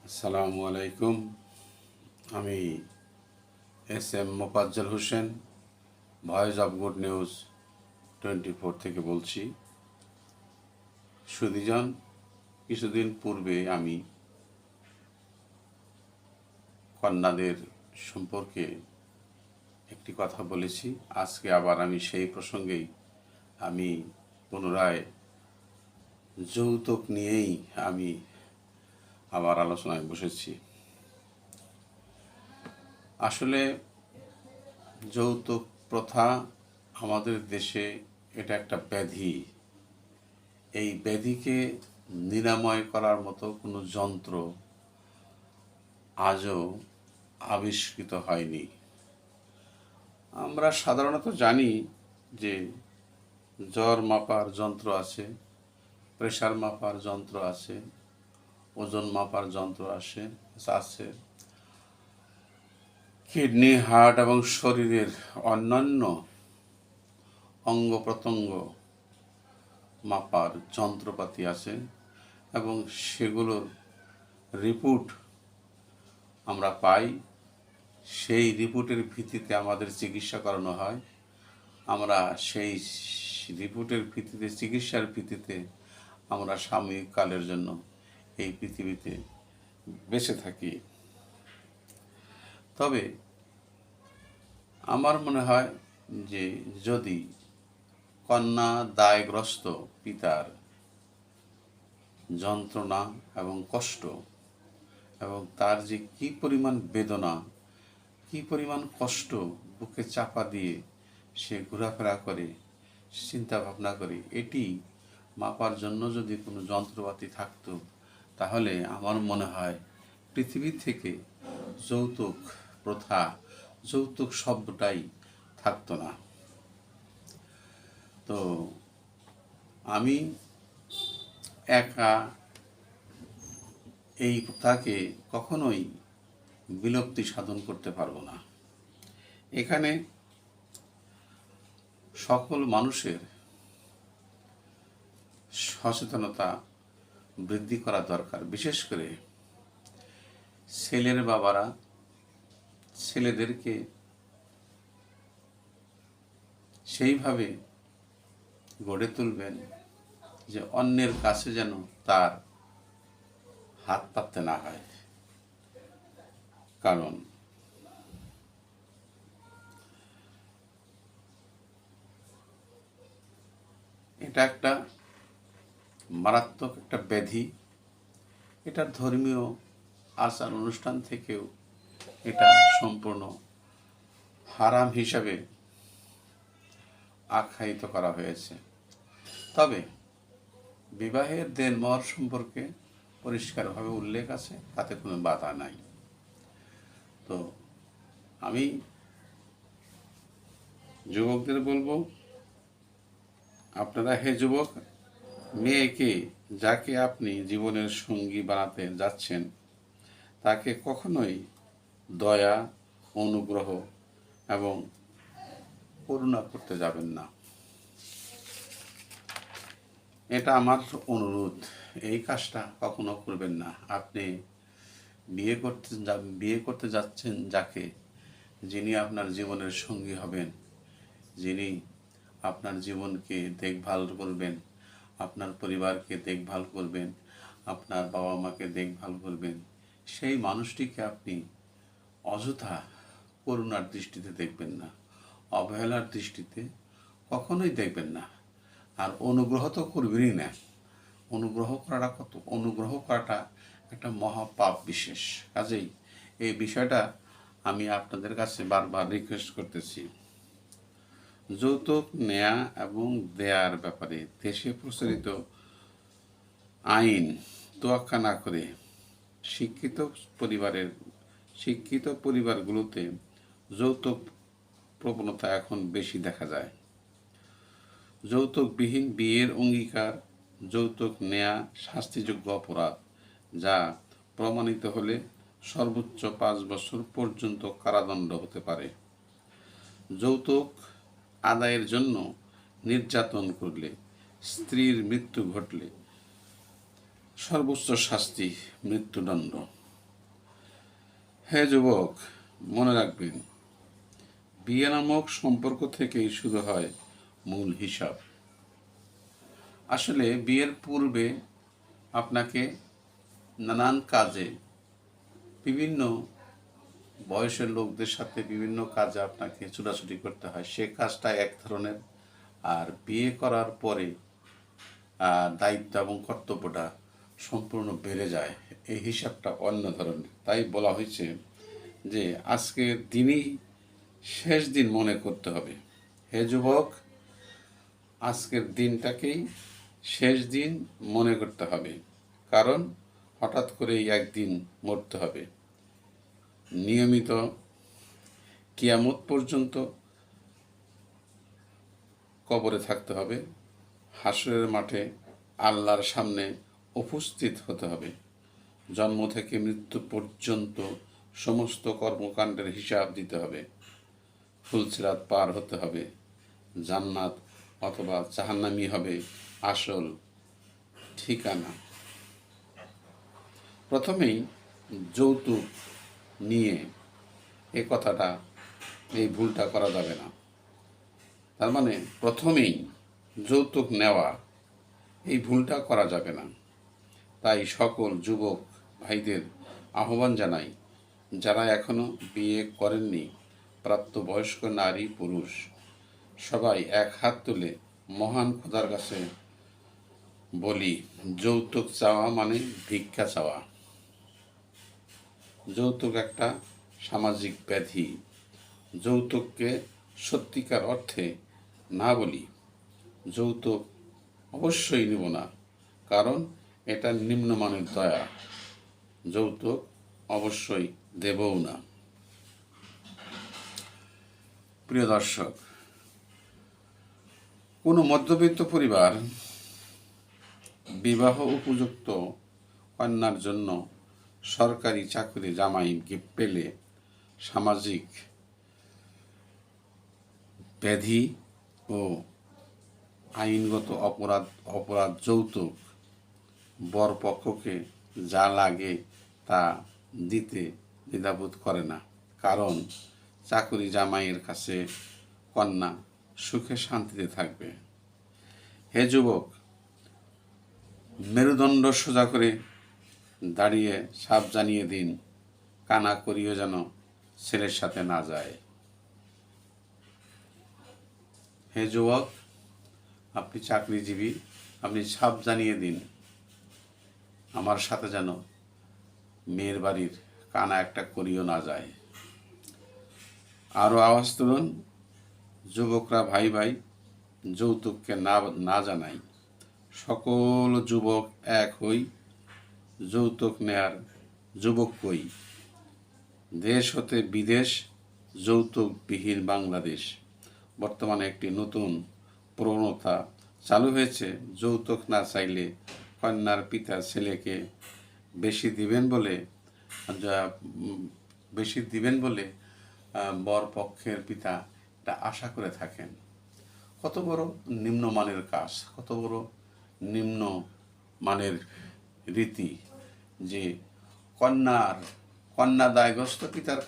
আসসালামু আলাইকুম। আমি S Mofazzal Hossain, voice of good news 24 থেকে বলছি। সুধীজন, কিছুদিন পূর্বে আমি কন্যাদের সম্পর্কে একটি কথা বলেছি। আজকে আবার আমি সেই প্রসঙ্গেই আমি পুনরায় যৌতুক নিয়েই আমি আবার আলোচনায় বসেছি। আসলে যৌতুক প্রথা আমাদের দেশে এটা একটা ব্যাধি। এই ব্যাধিকে নিরাময় করার মতো কোনো যন্ত্র আজও আবিষ্কৃত হয়নি। আমরা সাধারণত জানি যে জ্বর মাপার যন্ত্র আছে, প্রেশার মাপার যন্ত্র আছে, ওজন মাপার যন্ত্র আছে, কিডনি, হার্ট এবং শরীরের অন্যান্য অঙ্গ প্রত্যঙ্গ মাপার যন্ত্রপাতি আছে এবং সেগুলোর রিপোর্ট আমরা পাই। সেই রিপোর্টের ভিত্তিতে আমাদের চিকিৎসা করানো হয়। আমরা সেই রিপোর্টের ভিত্তিতে, চিকিৎসার ভিত্তিতে আমরা সাময়িক কালের জন্য এই পৃথিবীতে বেঁচে থাকি। তবে আমার মনে হয় যে যদি কন্যা দায়গ্রস্ত পিতার যন্ত্রণা এবং কষ্ট এবং তার যে কী পরিমাণ বেদনা, কী পরিমাণ কষ্ট বুকে চাপা দিয়ে সে ঘোরাফেরা করে, চিন্তা ভাবনা করে, এটি মাপার জন্য যদি কোনো যন্ত্রপাতি থাকতো তাহলে আমার মনে হয় পৃথিবী থেকে যৌতুক প্রথা, যৌতুক শব্দটাই থাকতো না। তো আমি একা এই প্রথাকে কখনোই বিলুপ্তি সাধন করতে পারবো না। এখানে সকল মানুষের সচেতনতা বৃদ্ধি করা দরকার। বিশেষ করে ছেলের বাবারা ছেলেদেরকে সেইভাবে গড়ে তুলবেন যে অন্যের কাছে যেন তার হাত পাততে না হয়। কারণ এটা একটা মারাত্মক একটা ব্যাধি। এটা ধর্মীয় আচার অনুষ্ঠান থেকেও এটা সম্পূর্ণ হারাম হিসাবে আখ্যায়িত করা হয়েছে। তবে বিবাহের দেনমোহর সম্পর্কে পরিষ্কারভাবে উল্লেখ আছে, তাতে কোনো বাধা নাই। তো আমি যুবকদের বলবো, আপনারা হে যুবক, মেয়েকে, যাকে আপনি জীবনের সঙ্গী বানাতে যাচ্ছেন, তাকে কখনোই দয়া, অনুগ্রহ এবং করুণা করতে যাবেন না। এটা আমার অনুরোধ। এই কাজটা কখনো করবেন না। আপনি বিয়ে করতে যাচ্ছেন যাকে, যিনি আপনার জীবনের সঙ্গী হবেন, যিনি আপনার জীবনকে দেখভাল করবেন, আপনার পরিবারকে দেখভাল করবেন, আপনার বাবা মাকে দেখভাল করবেন, সেই মানুষটিকে আপনি অযথা করুণার দৃষ্টিতে দেখবেন না, অবহেলার দৃষ্টিতে কখনোই দেখবেন না। আর অনুগ্রহ তো করবেনই না। অনুগ্রহ করাটা একটা মহাপাপ বিশেষ। কাজেই এই বিষয়টা আমি আপনাদের কাছে বারবার রিকোয়েস্ট করতেছি। যৌতুক নেয়া এবং দেয়ার ব্যাপারে দেশে প্রচলিত আইন তোয়াক্কা না করে শিক্ষিত পরিবারগুলোতে যৌতুক প্রবণতা এখন বেশি দেখা যায়। যৌতুকবিহীন বিয়ের অঙ্গীকার, যৌতুক নেয়া শাস্তিযোগ্য অপরাধ, যা প্রমাণিত হলে সর্বোচ্চ 5 বছর পর্যন্ত কারাদণ্ড হতে পারে। যৌতুক আদায়ের জন্য নির্যাতন করলে, স্ত্রীর মৃত্যু ঘটলে সর্বোচ্চ শাস্তি মৃত্যুদণ্ড। হে যুবক, মনে রাখবেন, বিয়ে নামক সম্পর্ক থেকেই শুরু হয় মূল হিসাব। আসলে বিয়ের পূর্বে আপনাকে নানান কাজে বিভিন্ন বয়সের লোকদের সাথে বিভিন্ন কাজে আপনাকে ছুটাছুটি করতে হয়, সে কাজটা এক ধরনের। আর বিয়ে করার পরে দায়িত্ব এবং কর্তব্যটা সম্পূর্ণ বেড়ে যায়, এই হিসাবটা অন্য ধরনের। তাই বলা হয়েছে যে আজকের দিনই শেষ দিন মনে করতে হবে। হে যুবক, আজকের দিনটাকেই শেষ দিন মনে করতে হবে, কারণ হঠাৎ করেই একদিন মরতে হবে। নিয়মিত কিয়ামত পর্যন্ত কবরে থাকতে হবে, হাসরের মাঠে আল্লাহর সামনে উপস্থিত হতে হবে, জন্ম থেকে মৃত্যু পর্যন্ত সমস্ত কর্মকাণ্ডের হিসাব দিতে হবে, ফুলসিরাত পার হতে হবে, জান্নাত অথবা জাহান্নামী হবে আসল ঠিকানা। প্রথমেই যৌতুক নিয়ে এই কথাটা, এই ভুলটা করা যাবে না। তার মানে প্রথমেই যৌতুক নেওয়া, এই ভুলটা করা যাবে না। তাই সকল যুবক ভাইদের আহ্বান জানাই, যারা এখনো বিয়ে করেননি, প্রাপ্তবয়স্ক নারী পুরুষ সবাই এক হাত তুলে মহান খোদার কাছে বলি, যৌতুক চাওয়া মানে ভিক্ষা চাওয়া। যৌতুক একটা সামাজিক ব্যাধি। যৌতুককে সত্যিকার অর্থে না বলি, যৌতুক অবশ্যই নেব না, কারণ এটা নিম্নমানের দয়া। যৌতুক অবশ্যই দেবও না। প্রিয় দর্শক, কোনো মধ্যবিত্ত পরিবার বিবাহ উপযুক্ত কন্যার জন্য সরকারি চাকরি জামাই পেলে সামাজিক ব্যাধি ও আইনগত অপরাধ যৌতুক বরপক্ষকে যা লাগে তা দিতে দ্বিধাবোধ করে না, কারণ চাকরি জামাইয়ের কাছে কন্যা সুখে শান্তিতে থাকবে। হে যুবক, মেরুদণ্ড সোজা করে দাঁড়িয়ে সাপ জানিয়ে দিন, কানা করিও যেন ছেলের সাথে না যায়। হে যুবক, আপনি চাকরিজীবী, আপনি সাপ জানিয়ে দিন, আমার সাথে যেন মেয়ের বাড়ির কানা একটা করিও না যায়। আরও আওয়াজ তুলুন, যুবকরা ভাই ভাই, যৌতুককে না জানাই। সকল যুবক এক হই, যৌতুক নেয়ার যুবক কই। দেশ হতে বিদেশ, যৌতুকবিহীন বাংলাদেশ। বর্তমানে একটি নতুন প্রবণতা চালু হয়েছে, যৌতুক না চাইলে কন্যার পিতা ছেলেকে বেশি দিবেন বলে বর পক্ষের পিতা এটা আশা করে থাকেন। কত বড় নিম্নমানের কাজ, কত বড় নিম্নমানের রীতি, যে কন্যা দায়গ্রস্ত পিতার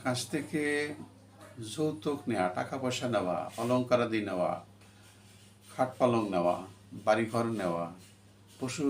কাছ থেকে যৌতুক নেওয়া, টাকা পয়সা নেওয়া, অলঙ্কারাদি নেওয়া, খাট পালং নেওয়া, বাড়িঘর নেওয়া, পশু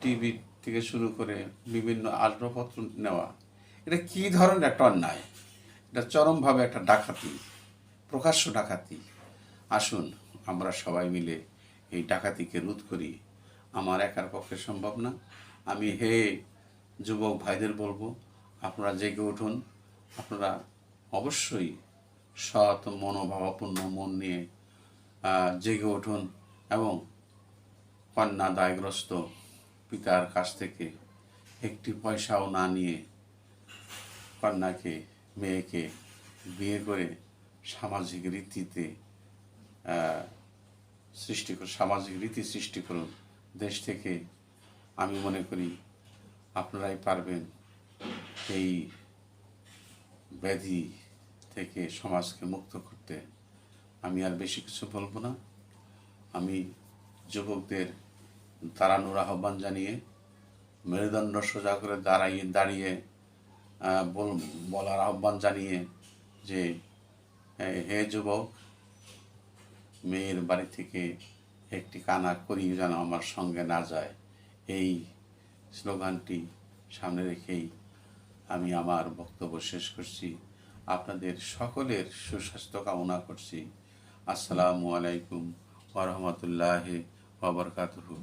টিভি থেকে শুরু করে বিভিন্ন আসবাবপত্র নেওয়া, এটা কি ধরনের একটা অন্যায়! এটা চরমভাবে একটা ডাকাতি, প্রকাশ্য ডাকাতি। আসুন আমরা সবাই মিলে এই ডাকাতিকে রোধ করি। আমার একার পক্ষে সম্ভব না। আমি যুবক ভাইদের বলবো, আপনারা জেগে উঠুন। আপনারা অবশ্যই সৎ মনোভাবাপন্ন মন নিয়ে জেগে উঠুন এবং কন্যা দায়গ্রস্ত পিতার কাছ থেকে একটি পয়সাও না নিয়ে মেয়েকে বিয়ে করে সামাজিক রীতি সৃষ্টি করুন। দেশ থেকে আমি মনে করি আপনারাই পারবেন এই ব্যাধি থেকে সমাজকে মুক্ত করতে। আমি আর বেশি কিছু বলবো না। আমি যুবকদের দাঁড়ানোর আহ্বান জানিয়ে মেরুদণ্ড সোজা করে দাঁড়িয়ে বলার আহ্বান জানিয়ে যে হে যুবক, মেয়ের বাড়ি থেকে একটি কানা করি যেন আমার সঙ্গে না যায়, এই স্লোগানটি সামনে রেখেই আমি আমার বক্তব্য শেষ করছি। আপনাদের সকলের সুস্বাস্থ্য কামনা করছি। আসসালামু আলাইকুম ওয়া রাহমাতুল্লাহি ওয়া বারাকাতুহু।